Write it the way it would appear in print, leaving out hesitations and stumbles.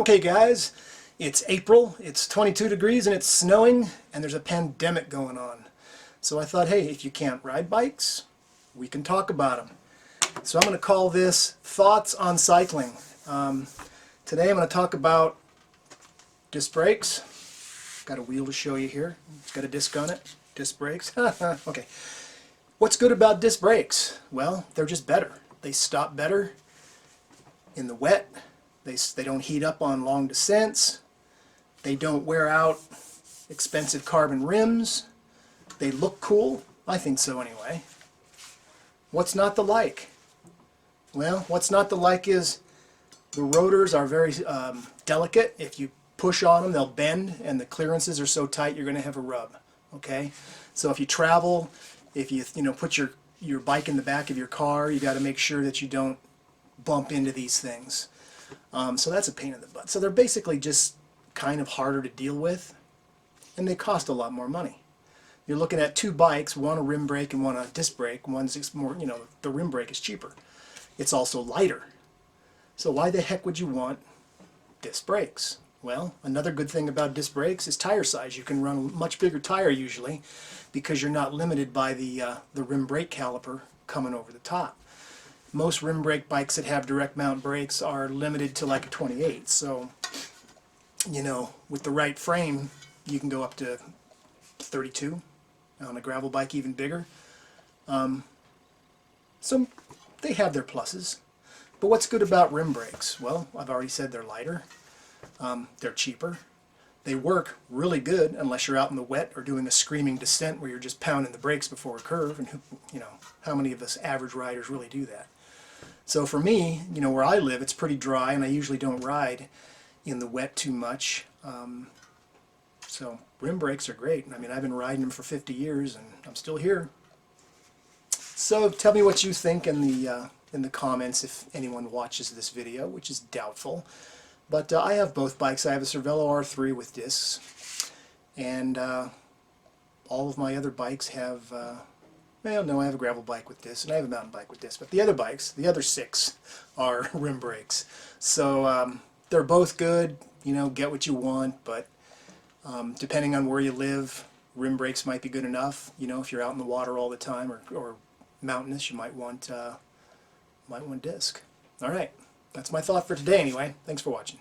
Okay guys, it's April, it's 22 degrees and it's snowing and there's a pandemic going on. So I thought, hey, if you can't ride bikes, we can talk about them. So I'm going to call this Thoughts on Cycling. Today I'm going to talk about disc brakes. Got a wheel to show you here. It's got a disc on it. Disc brakes. Okay. What's good about disc brakes? Well, they're just better. They stop better in the wet. They don't heat up on long descents. They don't wear out expensive carbon rims. They look cool. I think so anyway. What's not to like? Well, what's not to like is the rotors are very delicate. If you push on them, they'll bend, and the clearances are so tight you're going to have a rub. Okay? So if you travel, if you put your bike in the back of your car, you got to make sure that you don't bump into these things. So that's a pain in the butt. So they're basically just kind of harder to deal with, and they cost a lot more money. You're looking at two bikes, one a rim brake and one a disc brake. One's more, the rim brake is cheaper. It's also lighter. So why the heck would you want disc brakes? Well, another good thing about disc brakes is tire size. You can run a much bigger tire usually because you're not limited by the rim brake caliper coming over the top. Most rim brake bikes that have direct mount brakes are limited to like a 28. So, with the right frame, you can go up to 32. On a gravel bike, even bigger. So they have their pluses. But what's good about rim brakes? Well, I've already said they're lighter. They're cheaper. They work really good unless you're out in the wet or doing a screaming descent where you're just pounding the brakes before a curve. And how many of us average riders really do that? So for me, where I live, it's pretty dry, and I usually don't ride in the wet too much. So rim brakes are great. I mean, I've been riding them for 50 years, and I'm still here. So tell me what you think in the comments if anyone watches this video, which is doubtful. But I have both bikes. I have a Cervelo R3 with discs, and all of my other bikes have. Well, no, I have a gravel bike with discs, and I have a mountain bike with discs. But the other bikes, the other 6, are rim brakes. So they're both good. Get what you want, but depending on where you live, rim brakes might be good enough. If you're out in the water all the time or mountainous, you might want disc. All right, that's my thought for today anyway. Thanks for watching.